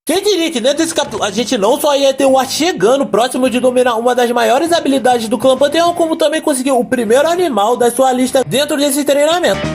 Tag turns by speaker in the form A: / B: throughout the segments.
A: Quem diria que dentro desse capítulo a gente não só ia ter o Art chegando próximo de dominar uma das maiores habilidades do clã Panteão, como também conseguiu o primeiro animal da sua lista dentro desse treinamento.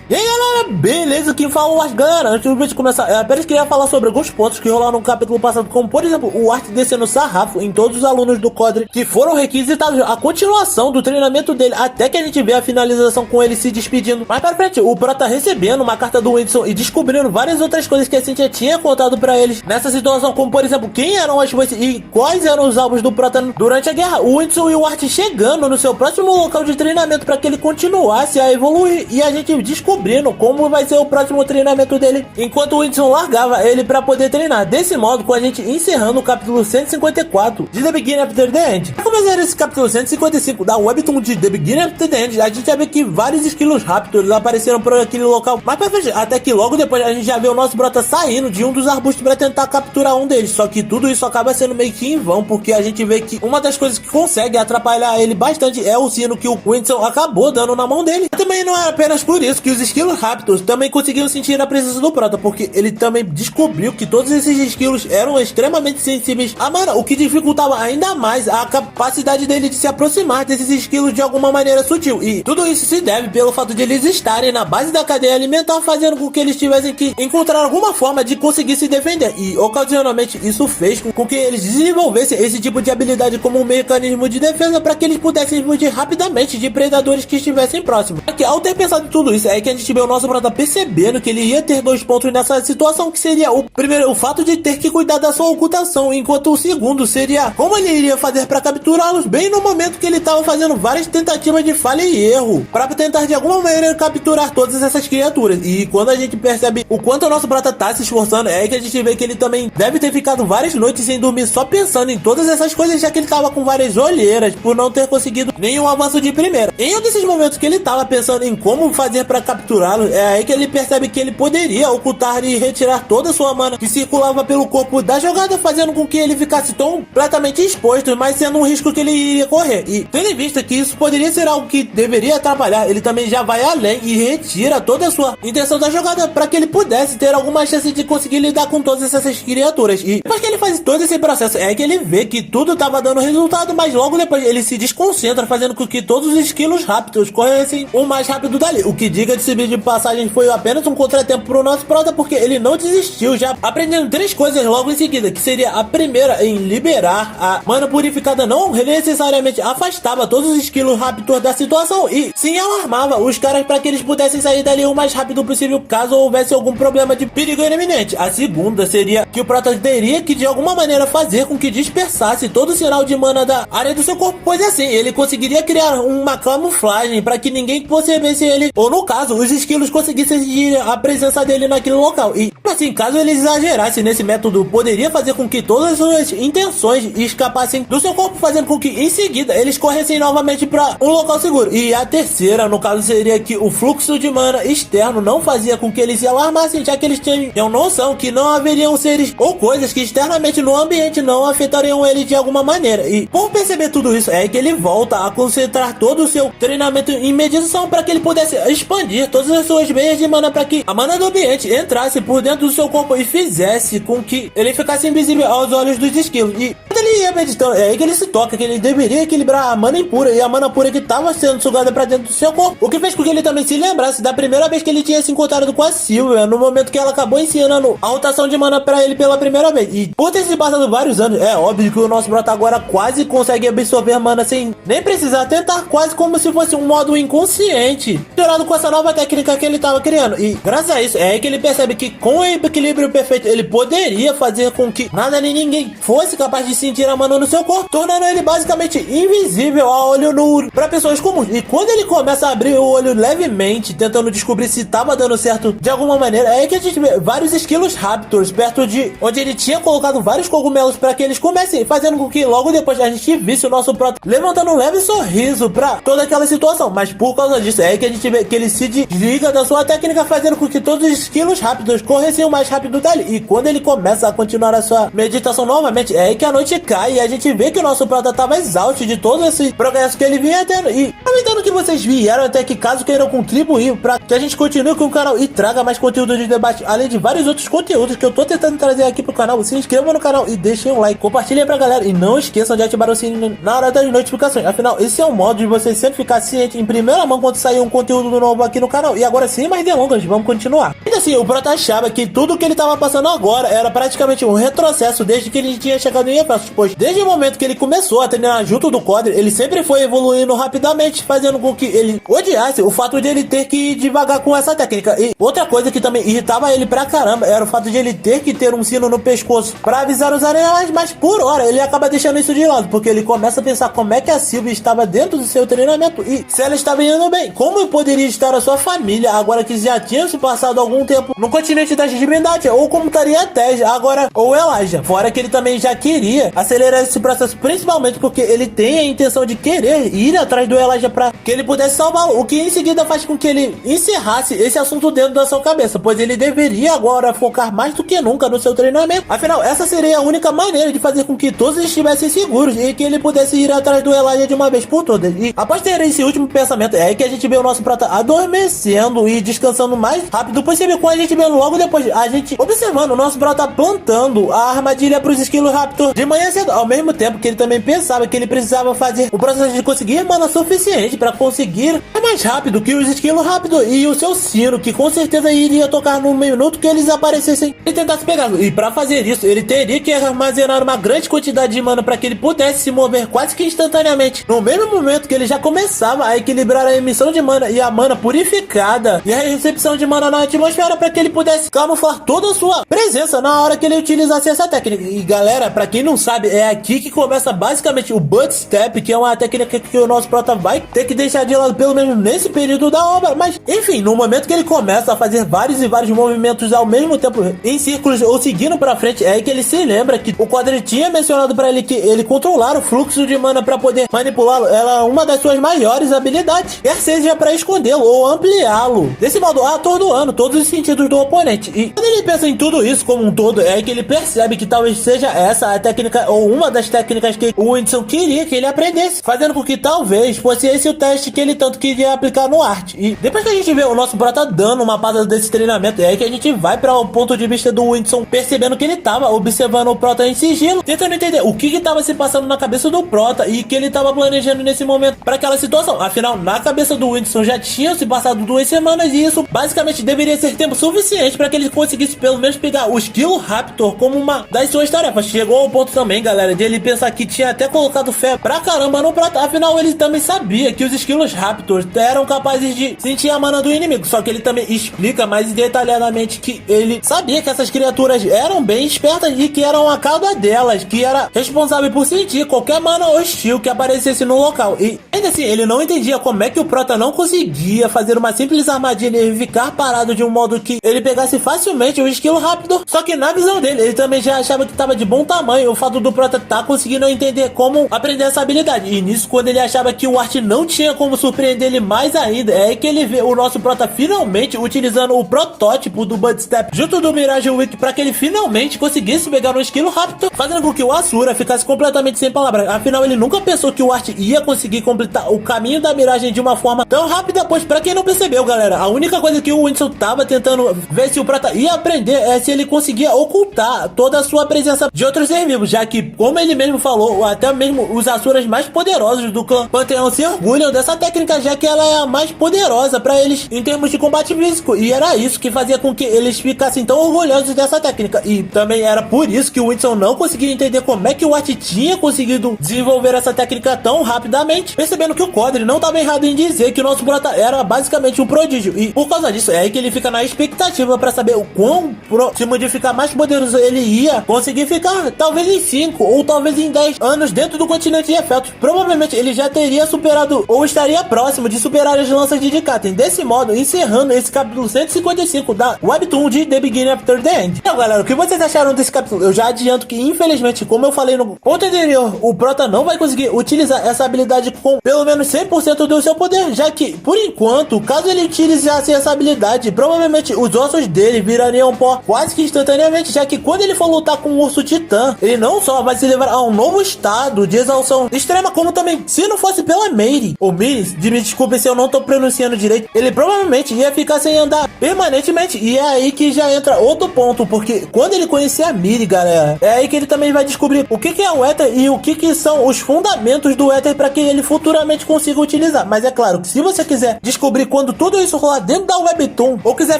A: E aí galera, beleza? Quem fala o Art, galera. Antes do vídeo começar, eu apenas queria falar sobre alguns pontos que rolaram no capítulo passado, como por exemplo, o Art descendo sarrafo em todos os alunos do Codre que foram requisitados, a continuação do treinamento dele, até que a gente vê a finalização com ele se despedindo. Mais pra frente, o Prota recebendo uma carta do Whindersson e descobrindo várias outras coisas que a Cynthia tinha contado pra eles nessa situação, como por exemplo, quem eram as voices e quais eram os alvos do Prota durante a guerra. O Whindersson e o Art chegando no seu próximo local de treinamento para que ele continuasse a evoluir, e a gente descobrindo como vai ser o próximo treinamento dele, enquanto o Whindersson largava ele para poder treinar. Desse modo, com a gente encerrando o capítulo 154 de The Beginning After the End. Para começar esse capítulo 155 da webtoon de The Beginning After the End, a gente já vê que vários esquilos Raptors apareceram por aquele local, mas pra frente, até que logo depois a gente já vê o nosso Prota saindo de um dos arbustos para tentar capturar um deles. Só que tudo isso acaba sendo meio que em vão, porque a gente vê que uma das coisas que consegue atrapalhar ele bastante é o sino que o Whindersson acabou dando na mão dele. E também não é apenas por isso que os esquilos Raptors também conseguiram sentir a presença do Prota, porque ele também descobriu que todos esses esquilos eram extremamente sensíveis a mana, o que dificultava ainda mais a capacidade dele de se aproximar desses esquilos de alguma maneira sutil. E tudo isso se deve pelo fato de eles estarem na base da cadeia alimentar, fazendo com que eles tivessem que encontrar alguma forma de conseguir se defender, e ocasionalmente isso fez com que eles desenvolvessem esse tipo de habilidade como um mecanismo de defesa para que eles pudessem fugir rapidamente de predadores que estivessem próximos. Aqui, ao ter pensado em tudo isso, é que a gente vê o nosso Prota percebendo que ele ia ter dois pontos nessa situação, que seria o primeiro, o fato de ter que cuidar da sua ocultação, enquanto o segundo seria como ele iria fazer para capturá-los bem no momento que ele estava fazendo várias tentativas de falha e erro para tentar de alguma maneira capturar todas essas criaturas. E quando a gente percebe o quanto o nosso Prota tá se esforçando, é que a gente vê que ele também deve ter ficado várias noites sem dormir só pensando em todas essas coisas, já que ele tava com várias olheiras por não ter conseguido nenhum avanço de primeira. Em um desses momentos que ele tava pensando em como fazer para capturá-lo, é aí que ele percebe que ele poderia ocultar e retirar toda a sua mana que circulava pelo corpo da jogada, fazendo com que ele ficasse tão completamente exposto, mas sendo um risco que ele iria correr. E tendo em vista que isso poderia ser algo que deveria atrapalhar, ele também já vai além e retira toda a sua intenção da jogada para que ele pudesse ter alguma chance de conseguir lidar com todas essas criaturas. E depois que ele faz todo esse processo, é que ele vê que tudo estava dando resultado, mas logo depois ele se desconcentra, fazendo com que todos os esquilos Raptors corressem o mais rápido dali. O que, diga-se de passagem, foi apenas um contratempo pro nosso Prota, porque ele não desistiu, já aprendendo três coisas logo em seguida, que seria a primeira em liberar a mana purificada, não necessariamente afastava todos os esquilos Raptors da situação, e sim alarmava os caras para que eles pudessem sair dali o mais rápido possível caso houvesse algum problema de perigo iminente. A segunda seria que o Prota teria que de alguma maneira fazer com que dispersasse todo o sinal de mana da área do seu corpo, pois assim ele conseguiria criar uma camuflagem para que ninguém percebesse ele, ou no caso os esquilos conseguissem sentir a presença dele naquele local. E assim, caso ele exagerasse nesse método, poderia fazer com que todas as suas intenções escapassem do seu corpo, fazendo com que em seguida eles corressem novamente para um local seguro. E a terceira, no caso, seria que o fluxo de mana externo não fazia com que eles se alarmassem, já que eles tinham noção que não haveriam seres ou coisas que externamente no ambiente não afetariam ele de alguma maneira. E por perceber tudo isso, é que ele volta a concentrar todo o seu treinamento em meditação para que ele pudesse expandir todas as suas veias de mana, para que a mana do ambiente entrasse por dentro do seu corpo e fizesse com que ele ficasse invisível aos olhos dos esquilos. E quando ele ia meditando, é aí que ele se toca que ele deveria equilibrar a mana impura e a mana pura que estava sendo sugada para dentro do seu corpo, o que fez com que ele também se lembrasse da primeira vez que ele tinha se encontrado com a Sylvia, no momento que ela acabou ensinando a rotação de mana para ele pela primeira vez. E por ter se passado vários anos, é óbvio que o nosso Prota agora quase consegue absorver mana sem nem precisar tentar, quase como se fosse um modo inconsciente, misturado com essa nova técnica que ele estava criando. E graças a isso, é aí que ele percebe que com o equilíbrio perfeito, ele poderia fazer com que nada nem ninguém fosse capaz de sentir a mana no seu corpo, tornando ele basicamente invisível a olho nu para pessoas comuns. E quando ele começa a abrir o olho levemente, tentando descobrir se estava dando certo de alguma maneira, é aí que a gente vê vários esquilos Raptors perto de onde ele tinha colocado vários cogumelos para que eles comecem, fazendo com que logo depois a gente visse o nosso Prota levantando um leve sorriso para toda aquela situação. Mas por causa disso, é aí que a gente vê que ele se desliga da sua técnica, fazendo com que todos os esquilos Raptors corressem o mais rápido dali. E quando ele começa a continuar a sua meditação novamente, é aí que a noite simplesmente cai e a gente vê que o nosso prota tava exausto de todo esse progresso que ele vinha tendo. E aproveitando que vocês vieram até que, caso queiram contribuir para que a gente continue com o canal e traga mais conteúdo de debate, além de vários outros conteúdos que eu tô tentando trazer aqui pro canal, se inscrevam no canal e deixem um like, compartilhem pra galera e não esqueçam de ativar o sininho na hora das notificações. Afinal, esse é um modo de você sempre ficar ciente em primeira mão quando sair um conteúdo novo aqui no canal. E agora, sem mais delongas, vamos continuar. Ainda assim, o prota achava que tudo que ele tava passando agora era praticamente um retrocesso desde que ele tinha chegado em Efesos, pois desde o momento que ele começou a treinar junto do Codre, ele sempre foi evoluindo rapidamente, fazendo com que ele odiasse o fato de ele ter que ir devagar com essa técnica. E outra coisa que também irritava ele pra caramba era o fato de ele ter que ter um sino no pescoço pra avisar os arenas, mas por hora ele acaba deixando isso de lado, porque ele começa a pensar como é que a Sylvie estava dentro do seu treinamento e se ela estava indo bem, como poderia estar a sua família agora que já tinha se passado algum tempo no continente das divindades, ou como estaria a Tej agora, ou Elijah. Fora que ele também já queria acelerar esse processo, principalmente porque ele tem a intenção de querer ir atrás do Elijah para que ele pudesse salvá-lo, o que em seguida faz com que ele encerrasse esse assunto dentro da sua cabeça, pois ele deveria agora focar mais do que nunca no seu treinamento. Afinal, essa seria a única maneira de fazer com que todos estivessem seguros e que ele pudesse ir atrás do Elijah de uma vez por todas. E após ter esse último pensamento, é aí que a gente vê o nosso prota adormecendo e descansando mais rápido possível, com a gente vendo logo depois, a gente observando o nosso prota plantando a armadilha para os esquilos Raptor de manhã cedo, ao mesmo tempo que ele também pensava que ele precisava fazer o processo de conseguir mana suficiente para conseguir mais rápido que os esquilos Raptor e o seu sino, que com certeza iria tocar no minuto que eles aparecessem e tentasse pegá-lo. E para fazer isso, ele teria que armazenar uma grande quantidade de mana para que ele pudesse se mover quase que instantaneamente, no mesmo momento que ele já começava a equilibrar a emissão de mana e a mana purificada e a recepção de mana na atmosfera, para que ele pudesse camuflar toda a sua presença na hora que ele utilizasse essa técnica. E galera, para quem não sabe, é aqui que começa basicamente o Butt Step, que é uma técnica que o nosso prota vai ter que deixar de lado pelo menos nesse período da obra. Mas enfim, no momento que ele começa a fazer vários e vários movimentos ao mesmo tempo em círculos ou seguindo para frente, é aí que ele se lembra que o Codre tinha mencionado para ele que ele controlar o fluxo de mana para poder manipulá-lo era uma das suas maiores habilidades, quer seja para escondê-lo ou ampliá-lo, desse modo atordoando todos os sentidos do oponente. E quando ele pensa em tudo isso como um todo, é aí que ele percebe que talvez seja essa a técnica ou uma das técnicas que o Winston queria que ele aprendesse, fazendo com que talvez fosse esse o teste que ele tanto queria aplicar no Art. E depois que a gente vê o nosso prota dando uma passada desse treinamento, é aí que a gente vai para o ponto de vista do Winston, percebendo que ele tava observando o prota em sigilo, tentando entender o que tava se passando na cabeça do prota e que ele tava planejando nesse momento para aquela situação. Afinal, na cabeça do Winston já tinham se passado 2 semanas e isso basicamente deveria ser tempo suficiente para que ele conseguisse pelo menos pegar o esquilo Raptor como uma das suas tarefas. Chegou ao ponto também, galera, de ele pensar que tinha até colocado fé pra caramba no prota. Afinal, ele também sabia que os esquilos Raptors eram capazes de sentir a mana do inimigo, só que ele também explica mais detalhadamente que ele sabia que essas criaturas eram bem espertas e que eram a cauda delas que era responsável por sentir qualquer mana hostil que aparecesse no local. E ainda assim, ele não entendia como é que o prota não conseguia fazer uma simples armadilha e ficar parado de um modo que ele pegasse facilmente o esquilo Raptor. Só que na visão dele, ele também já achava que estava de bom tamanho o fato do prota tá conseguindo entender como aprender essa habilidade. E nisso, quando ele achava que o Art não tinha como surpreender ele mais ainda, é aí que ele vê o nosso prota finalmente utilizando o protótipo do Butt Step junto do Mirage Week para que ele finalmente conseguisse pegar um esquilo Raptor, fazendo com que o Asura ficasse completamente sem palavras. Afinal, ele nunca pensou que o Art ia conseguir completar o caminho da miragem de uma forma tão rápida, pois pra quem não percebeu, galera, a única coisa que o Winston tava tentando ver se o prota ia aprender é se ele conseguia ocultar toda a sua presença de outros seres vivos, já que, como ele mesmo falou, até mesmo os Asuras mais poderosos do clã Panteão se orgulham dessa técnica, já que ela é a mais poderosa pra eles em termos de combate físico, e era isso que fazia com que eles ficassem tão orgulhosos dessa técnica. E também era por isso que o Winston não conseguia entender como é que o Art tinha conseguido desenvolver essa técnica tão rapidamente, percebendo que o Codre não estava errado em dizer que o nosso prota era basicamente um prodígio. E por causa disso, é aí que ele fica na expectativa para saber o quão se modificar mais poderoso ele ia conseguir ficar, talvez em 5 ou talvez em 10 anos dentro do continente de Efetos. Provavelmente ele já teria superado ou estaria próximo de superar as lanças de Dikaten. Desse modo, encerrando esse capítulo 155 da Webtoon de The Beginning After the End. Então, galera, o que vocês acharam desse capítulo? Eu já adianto que, infelizmente, como eu falei no ponto anterior, o prota não vai conseguir utilizar essa habilidade com pelo menos 100% do seu poder, já que, por enquanto, caso ele utilizasse essa habilidade, provavelmente os ossos dele virariam pó quase que instantaneamente, já que quando ele for lutar com o urso titã, ele não só vai se levar a um novo estado de exaustão extrema, como também, se não fosse pela Mary, o Miris, me desculpe se eu não tô pronunciando direito, ele provavelmente ia ficar sem andar permanentemente. E é aí que já entra outro ponto, porque quando ele conhecer a Miri, galera, é aí que ele também vai descobrir o que é o éter e o que são os fundamentos do éter para que ele futuramente consiga utilizar. Mas é claro que se você quiser descobrir quando tudo isso rolar dentro da Webtoon, ou quiser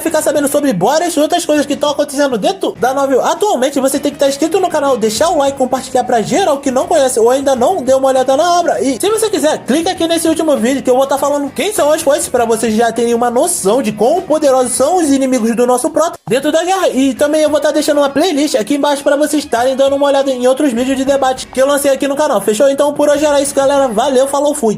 A: ficar sabendo sobre várias outras coisas que estão acontecendo dentro da novel atualmente, você tem que estar inscrito no canal, deixar o like, compartilhar pra geral que não conhece ou ainda não deu uma olhada na obra. E se você quiser, clica aqui nesse último vídeo que eu vou estar falando quem são as forças para vocês já terem uma noção de quão poderosos são os inimigos do nosso prota dentro da guerra. E também eu vou estar deixando uma playlist aqui embaixo para vocês estarem dando uma olhada em outros vídeos de debate que eu lancei aqui no canal. Fechou? Então por hoje era isso, galera. Valeu, falou, fui!